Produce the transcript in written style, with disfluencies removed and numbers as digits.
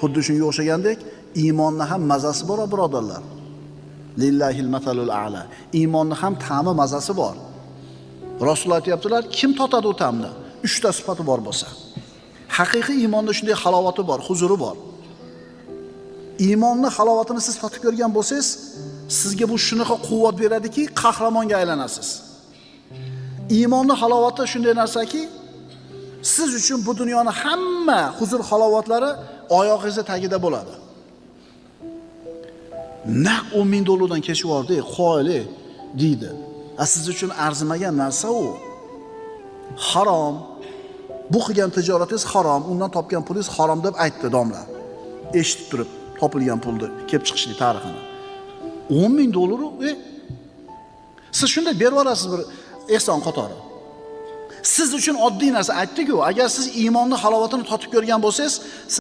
Xuddi shunga o'xshagandek, iymonni ham mazasi bor, birodarlar. Lillahil matalul a'la. Iymonni ham ta'mi, mazasi bor. Rasululloh aytibdilar, kim totadi u ta'mni? 3 ta sifati bor bo'lsa. Haqiqiy iymonda shunday halovati bor, huzuri bor. Iymonni halovatini siz totib ko'rgan bo'lsangiz, sizga bu shunaqa quvvat beradiki, qahramonga aylanasiz. Iymonni halovati shunday narsaki, siz uchun bu dunyoning hamma huzur halovatlari oyog'ingizning tagida bo'ladi. Naq 10 ming dollardan kechib yubordi, qoyili deydi. Siz uchun arzimagan narsa u. Harom. Bu qilgan tijoratingiz harom, undan topgan pulingiz harom deb aytdi domla. Eshitib turib, topilgan pulni kelib chiqishlik tarixini. 10 ming dollar siz shunday berib olasiz bir ehson qatori. Siz uchun oddiy narsa aytdi-ku, agar siz iymonni halovatini totib ko'rgan bo'lsangiz,